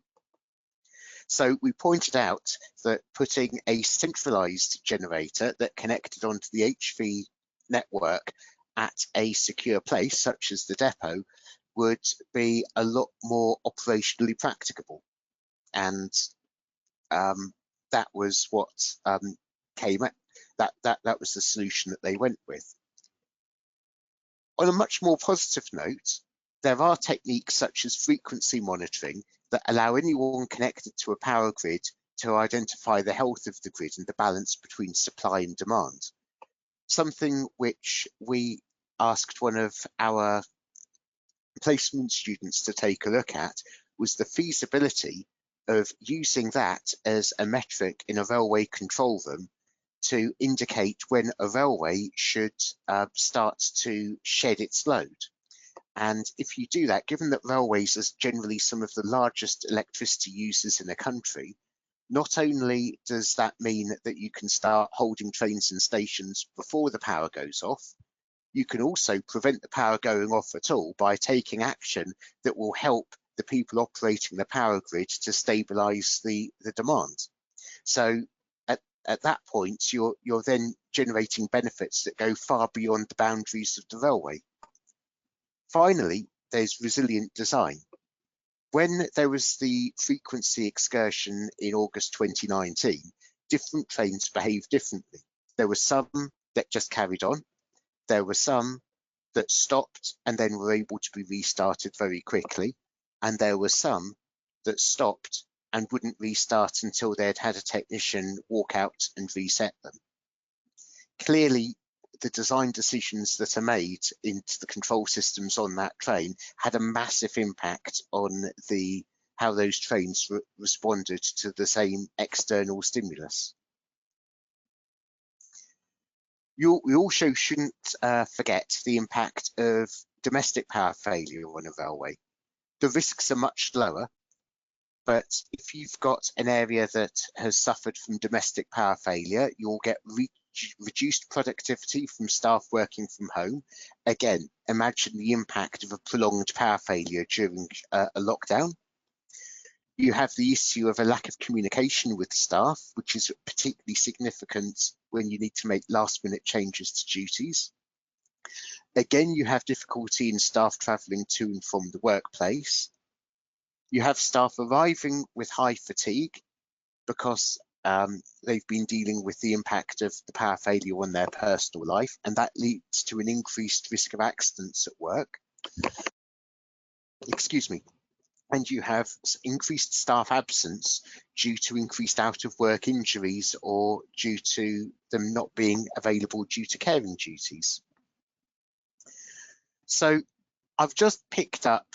So we pointed out that putting a centralized generator that connected onto the HV network at a secure place, such as the depot, would be a lot more operationally practicable. And that was what came at that was the solution that they went with. On a much more positive note, there are techniques such as frequency monitoring that allow anyone connected to a power grid to identify the health of the grid and the balance between supply and demand. Something which we asked one of our placement students to take a look at was the feasibility of using that as a metric in a railway control room to indicate when a railway should start to shed its load. And if you do that, given that railways are generally some of the largest electricity users in the country, not only does that mean that you can start holding trains and stations before the power goes off, you can also prevent the power going off at all by taking action that will help the people operating the power grid to stabilise the demand. So at that point, you're then generating benefits that go far beyond the boundaries of the railway. Finally, there's resilient design. When there was the frequency excursion in August 2019, different trains behaved differently. There were some that just carried on. There were some that stopped and then were able to be restarted very quickly. And there were some that stopped and wouldn't restart until they'd had a technician walk out and reset them. Clearly, the design decisions that are made into the control systems on that train had a massive impact on the how those trains responded to the same external stimulus. We also shouldn't forget the impact of domestic power failure on a railway. The risks are much lower, but if you've got an area that has suffered from domestic power failure, you'll get reduced productivity from staff working from home. Again, imagine the impact of a prolonged power failure during a lockdown. You have the issue of a lack of communication with staff, which is particularly significant when you need to make last-minute changes to duties. Again, you have difficulty in staff travelling to and from the workplace. You have staff arriving with high fatigue because they've been dealing with the impact of the power failure on their personal life, and that leads to an increased risk of accidents at work. Excuse me. And you have increased staff absence due to increased out of work injuries or due to them not being available due to caring duties. So I've just picked up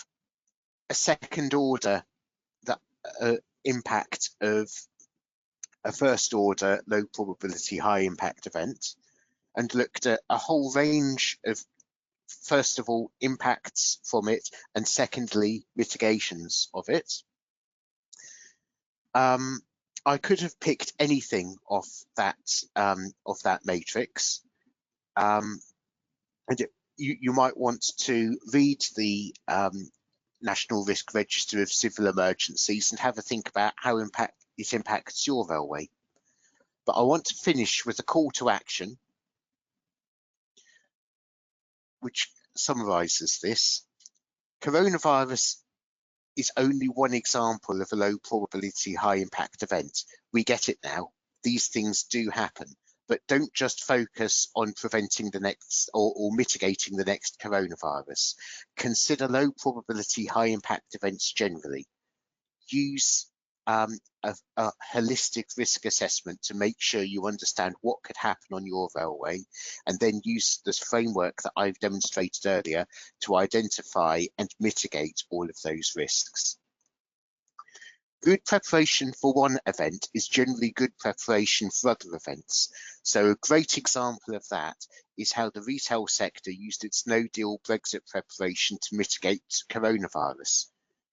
a second order impact of a first order low probability high impact event and looked at a whole range of, first of all, impacts from it, and secondly, mitigations of it. I could have picked anything off that matrix, and you might want to read the National Risk Register of Civil Emergencies and have a think about how it impacts your railway. But I want to finish with a call to action, which summarises this. Coronavirus is only one example of a low probability, high impact event. We get it now. These things do happen, but don't just focus on preventing the next or mitigating the next coronavirus. Consider low probability, high impact events generally. Use a holistic risk assessment to make sure you understand what could happen on your railway, and then use this framework that I've demonstrated earlier to identify and mitigate all of those risks. Good preparation for one event is generally good preparation for other events. So a great example of that is how the retail sector used its no-deal Brexit preparation to mitigate coronavirus.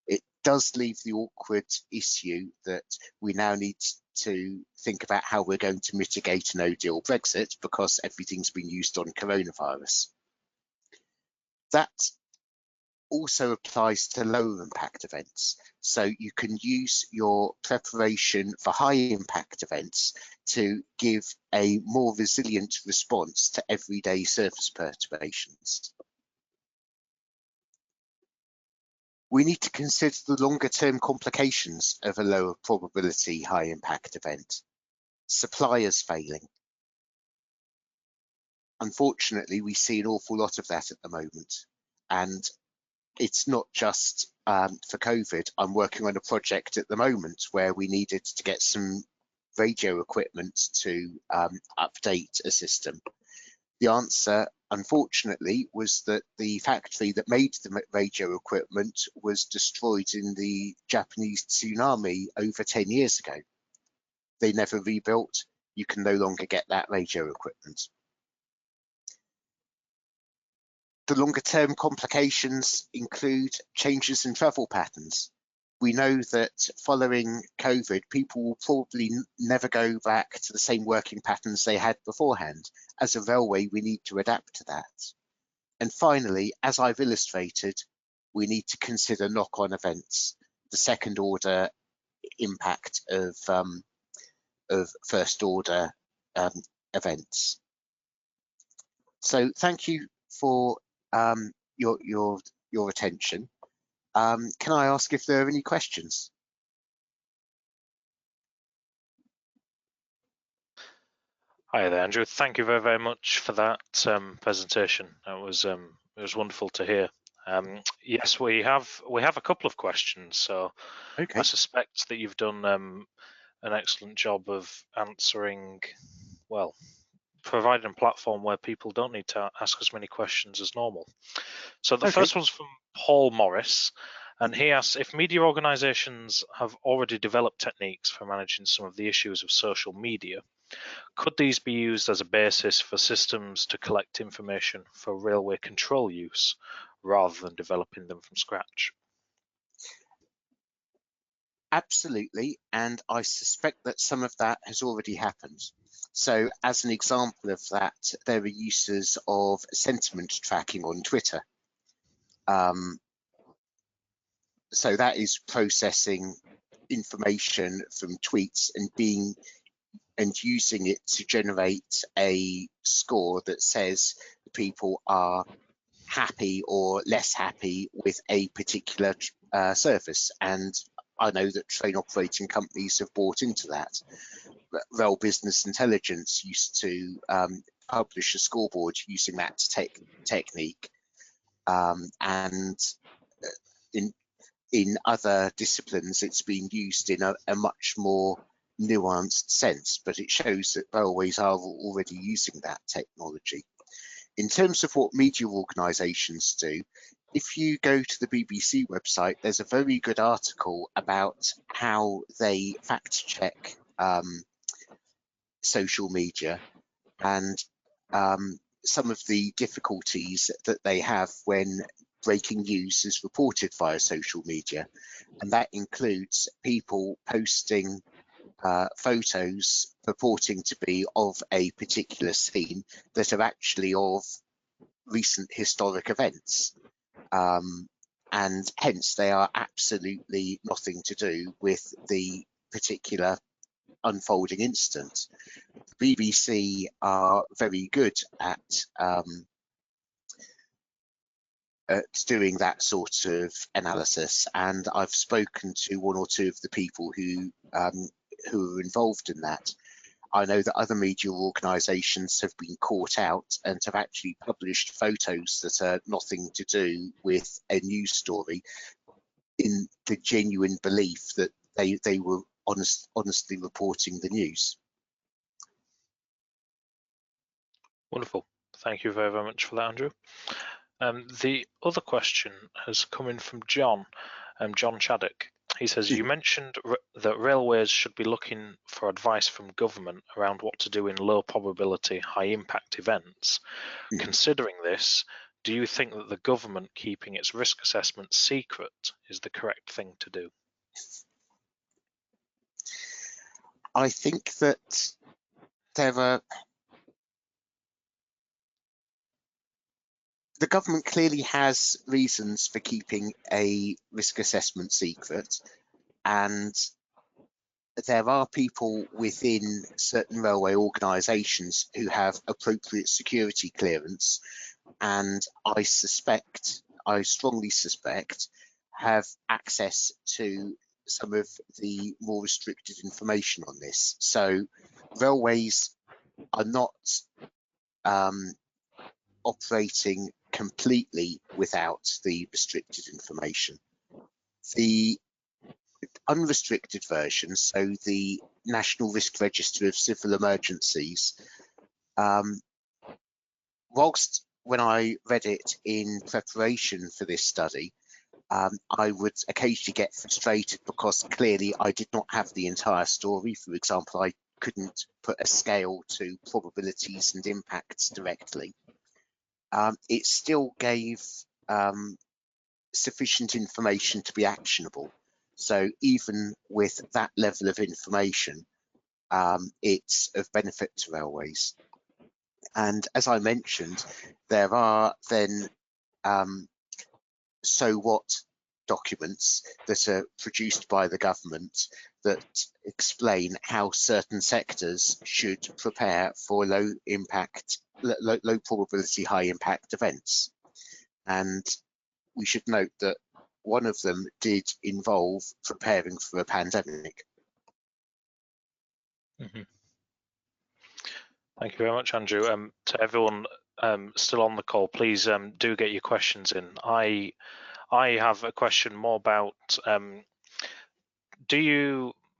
It does leave the awkward issue that we now need to think about how we're going to mitigate a no-deal Brexit because everything's been used on coronavirus. That also applies to lower impact events. So you can use your preparation for high impact events to give a more resilient response to everyday service perturbations. We need to consider the longer term complications of a lower probability high impact event. Suppliers failing. Unfortunately, we see an awful lot of that at the moment. And it's not just for COVID. I'm working on a project at the moment where we needed to get some radio equipment to update a system. The answer, unfortunately, was that the factory that made the radio equipment was destroyed in the Japanese tsunami over 10 years ago. They never rebuilt. You can no longer get that radio equipment. The longer term complications include changes in travel patterns. We know that following COVID, people will probably never go back to the same working patterns they had beforehand. As a railway, we need to adapt to that. And finally, as I've illustrated, we need to consider knock-on events, the second order impact of first order events. So thank you for your attention. Can I ask if there are any questions? Hi there, Andrew. Thank you very, very much for that presentation. It was wonderful to hear. Yes, we have a couple of questions. So Okay. I suspect that you've done an excellent job of answering, well, providing a platform where people don't need to ask as many questions as normal. So the first one's from Paul Morris. And he asks, if media organisations have already developed techniques for managing some of the issues of social media, could these be used as a basis for systems to collect information for railway control use, rather than developing them from scratch? Absolutely, and I suspect that some of that has already happened. So as an example of that, there are uses of sentiment tracking on Twitter. So that is processing information from tweets and using it to generate a score that says people are happy or less happy with a particular service. And I know that train operating companies have bought into that. Rail Business Intelligence used to publish a scoreboard using that technique, and in other disciplines it's been used in a much more nuanced sense, but it shows that railways are already using that technology. In terms of what media organisations do, if you go to the BBC website, there's a very good article about how they fact check social media and some of the difficulties that they have when breaking news is reported via social media. And that includes people posting photos purporting to be of a particular scene that are actually of recent historic events. And hence they are absolutely nothing to do with the particular unfolding incident. The BBC are very good at doing that sort of analysis, and I've spoken to one or two of the people who are involved in that. I know that other media organisations have been caught out and have actually published photos that are nothing to do with a news story, in the genuine belief that they were honestly reporting the news. Wonderful. Thank you very, very much for that, Andrew. The other question has come in from John Chaddock. He says, you mentioned that railways should be looking for advice from government around what to do in low probability, high impact events. Considering this, do you think that the government keeping its risk assessment secret is the correct thing to do? I think that the government clearly has reasons for keeping a risk assessment secret, and there are people within certain railway organisations who have appropriate security clearance, and I strongly suspect, have access to some of the more restricted information on this. So railways are not operating completely without the restricted information. The unrestricted version, so the National Risk Register of Civil Emergencies, whilst when I read it in preparation for this study, I would occasionally get frustrated because clearly I did not have the entire story. For example, I couldn't put a scale to probabilities and impacts directly. It still gave sufficient information to be actionable. So even with that level of information, it's of benefit to railways. And as I mentioned, there are then so what documents that are produced by the government that explain how certain sectors should prepare for low probability, high impact events. And we should note that one of them did involve preparing for a pandemic. Thank you very much, Andrew. To everyone still on the call, please do get your questions in. I have a question more about,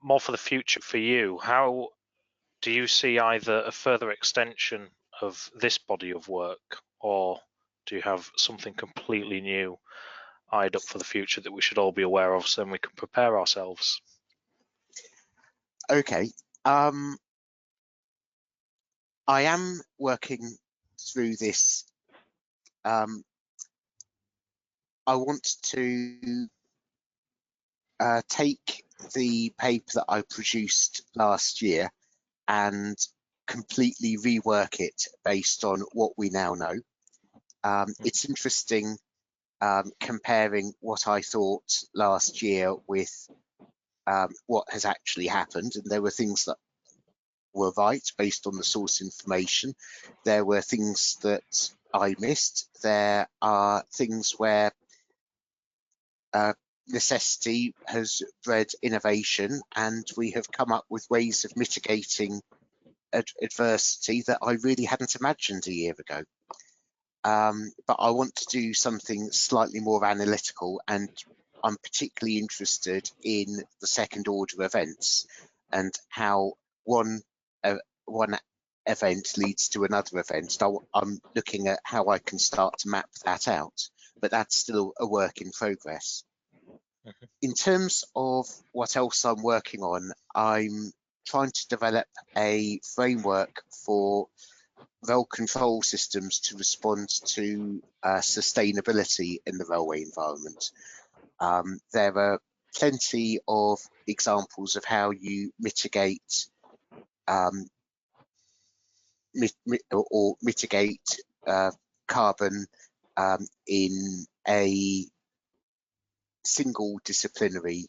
more for the future for you, how do you see either a further extension of this body of work, or do you have something completely new eyed up for the future that we should all be aware of, so then we can prepare ourselves? Okay. I am working through this. I want to take the paper that I produced last year and completely rework it based on what we now know. It's interesting comparing what I thought last year with what has actually happened, and there were things that were right based on the source information. There were things that I missed. There are things where necessity has bred innovation, and we have come up with ways of mitigating adversity that I really hadn't imagined a year ago. But I want to do something slightly more analytical, and I'm particularly interested in the second order events and how one event leads to another event. So I'm looking at how I can start to map that out, but that's still a work in progress. In terms of what else I'm working on, I'm trying to develop a framework for rail control systems to respond to sustainability in the railway environment. There are plenty of examples of how you mitigate mitigate carbon in a single disciplinary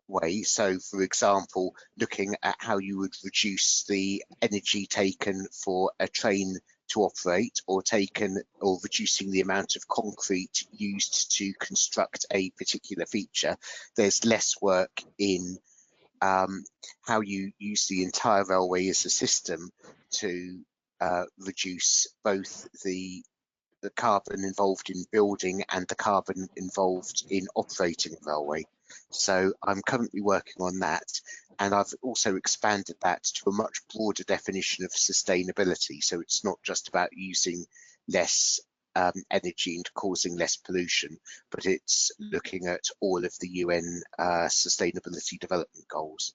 way. So, for example, looking at how you would reduce the energy taken for a train to operate, or reducing the amount of concrete used to construct a particular feature. There's less work in how you use the entire railway as a system to reduce both the carbon involved in building and the carbon involved in operating the railway. So I'm currently working on that, and I've also expanded that to a much broader definition of sustainability. So it's not just about using less energy and causing less pollution, but it's looking at all of the UN Sustainability Development Goals.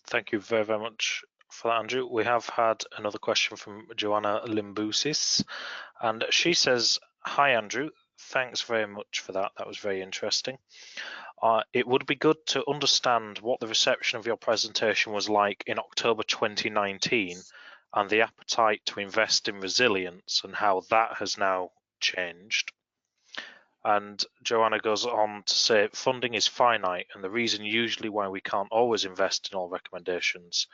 Thank you very, very much for that, Andrew. We have had another question from Joanna Limbusis, and she says, "Hi, Andrew. Thanks very much for that. That was very interesting. It would be good to understand what the reception of your presentation was like in October 2019 and the appetite to invest in resilience and how that has now changed." And Joanna goes on to say, funding is finite, and the reason usually why we can't always invest in all recommendations,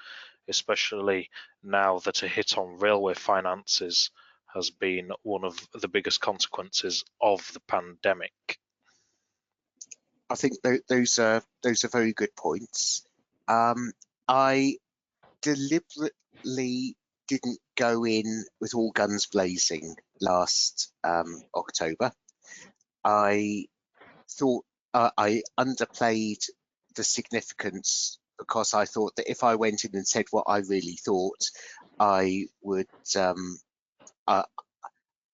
especially now that a hit on railway finances has been one of the biggest consequences of the pandemic. I think those are very good points. I deliberately didn't go in with all guns blazing last October. I thought I underplayed the significance, because I thought that if I went in and said what I really thought, I would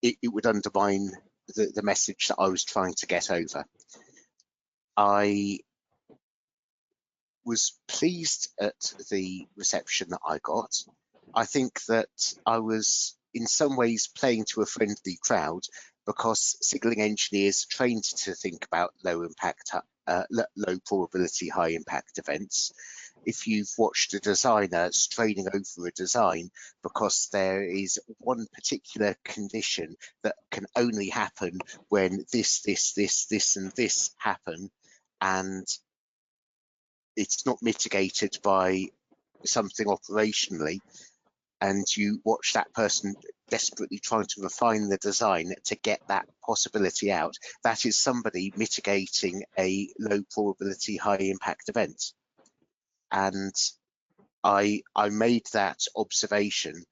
it would undermine the message that I was trying to get over. I was pleased at the reception that I got. I think that I was in some ways playing to a friendly crowd, because signalling engineers are trained to think about low probability, high impact events. If you've watched a designer straining over a design because there is one particular condition that can only happen when this, and this happen, and it's not mitigated by something operationally, and you watch that person desperately trying to refine the design to get that possibility out, that is somebody mitigating a low probability, high impact event. And I made that observation,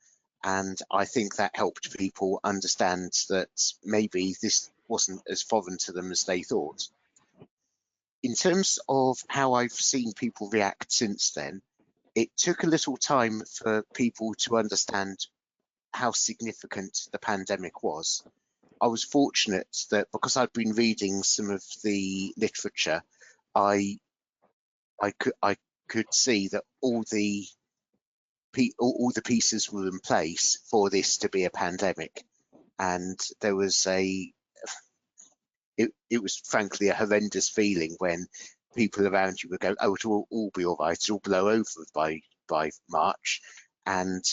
and I think that helped people understand that maybe this wasn't as foreign to them as they thought. In terms of how I've seen people react since then, it took a little time for people to understand how significant the pandemic was. I was fortunate that because I'd been reading some of the literature, I could see that all the pieces were in place for this to be a pandemic, and there was it was frankly a horrendous feeling when people around you would go, "Oh, it'll all be all right, it'll blow over by March," and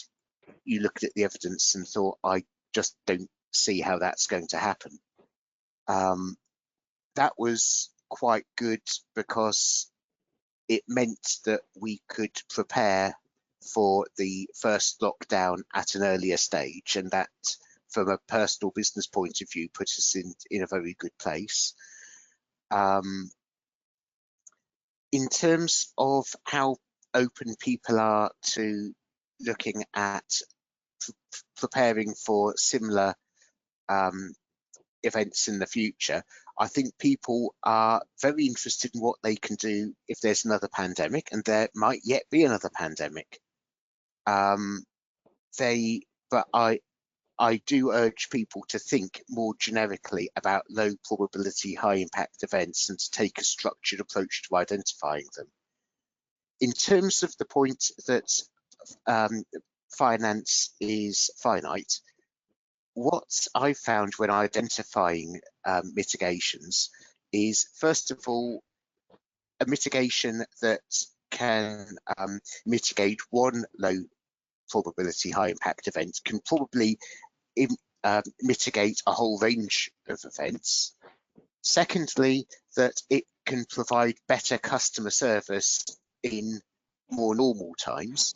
you looked at the evidence and thought, "I just don't see how that's going to happen." That was quite good because it meant that we could prepare for the first lockdown at an earlier stage, and that, from a personal business point of view, put us in a very good place. In terms of how open people are to looking at preparing for similar events in the future, I think people are very interested in what they can do if there's another pandemic, and there might yet be another pandemic. But I do urge people to think more generically about low probability, high impact events and to take a structured approach to identifying them. In terms of the point that finance is finite, what I found when identifying mitigations is, first of all, a mitigation that can mitigate one low probability, high impact event can probably mitigate a whole range of events. Secondly, that it can provide better customer service in more normal times,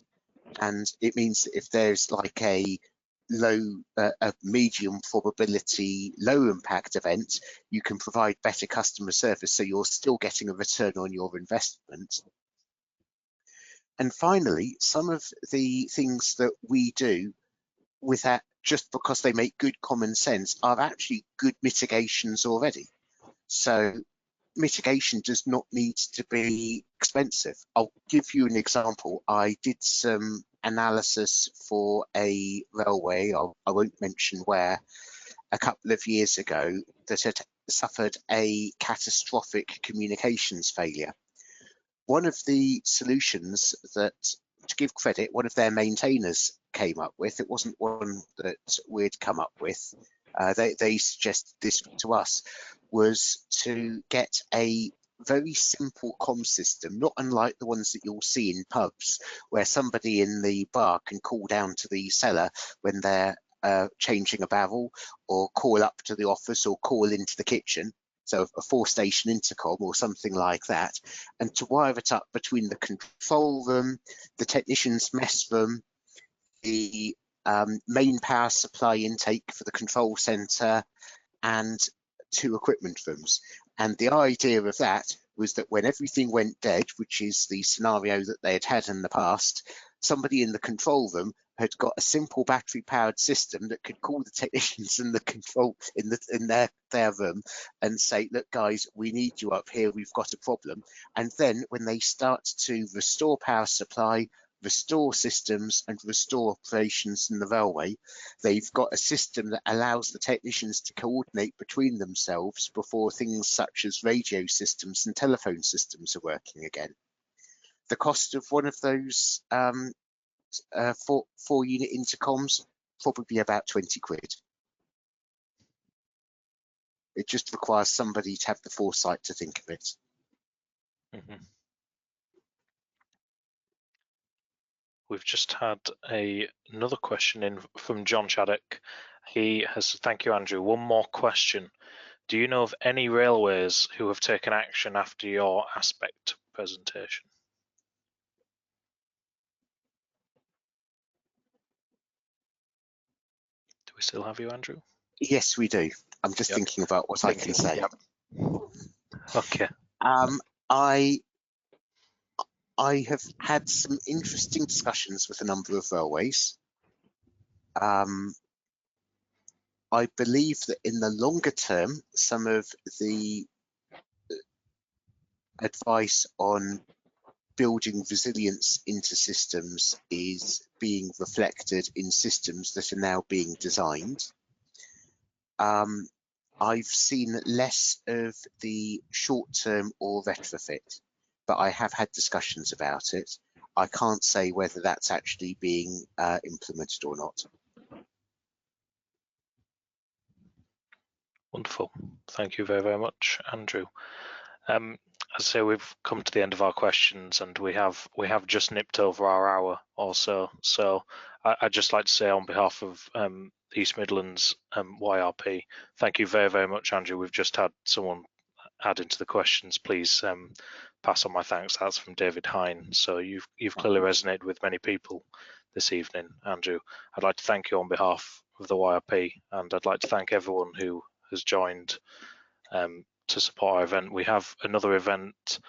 and it means that if there's like a medium probability, low impact event, you can provide better customer service, so you're still getting a return on your investment. And finally, some of the things that we do with that, just because they make good common sense, are actually good mitigations already. So mitigation does not need to be expensive. I'll give you an example. I did some analysis for a railway, I won't mention where, a couple of years ago, that had suffered a catastrophic communications failure. One of the solutions that, to give credit, one of their maintainers came up with, it wasn't one that we'd come up with, they suggested this to us, was to get a very simple comm system, not unlike the ones that you'll see in pubs, where somebody in the bar can call down to the cellar when they're changing a barrel, or call up to the office, or call into the kitchen. So a 4-station intercom or something like that, and to wire it up between the control room, the technician's mess room, the main power supply intake for the control centre, and 2 equipment rooms. And the idea of that was that when everything went dead, which is the scenario that they had in the past, somebody in the control room had got a simple battery powered system that could call the technicians in the control in their room and say, "Look guys, we need you up here, we've got a problem." And then when they start to restore power supply, restore systems and restore operations in the railway, they've got a system that allows the technicians to coordinate between themselves before things such as radio systems and telephone systems are working again. The cost of one of those 4-unit intercoms, probably about 20 quid. It just requires somebody to have the foresight to think of it. Mm-hmm. We've just had another question in from John Chaddock. He has, thank you, Andrew. One more question. Do you know of any railways who have taken action after your aspect presentation? Do we still have you, Andrew? Yes, we do. I'm just thinking about what I can say. Okay. I have had some interesting discussions with a number of railways. I believe that in the longer term, some of the advice on building resilience into systems is being reflected in systems that are now being designed. I've seen less of the short-term or retrofit, but I have had discussions about it. I can't say whether that's actually being implemented or not. Wonderful. Thank you very, very much, Andrew. As I say, we've come to the end of our questions, and we have just nipped over our hour or so. So I'd just like to say, on behalf of East Midlands YRP, thank you very, very much, Andrew. We've just had someone add into the questions. Please pass on my thanks. That's from David Hine. So you've clearly resonated with many people this evening, Andrew. I'd like to thank you on behalf of the YRP, and I'd like to thank everyone who has joined to support our event. We have another event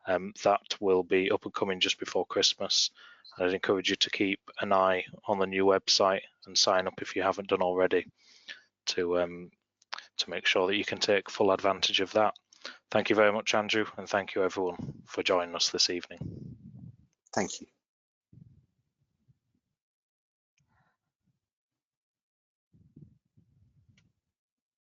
that will be up and coming just before Christmas. And I'd encourage you to keep an eye on the new website and sign up if you haven't done already to make sure that you can take full advantage of that. Thank you very much, Andrew, and thank you everyone for joining us this evening. Thank you.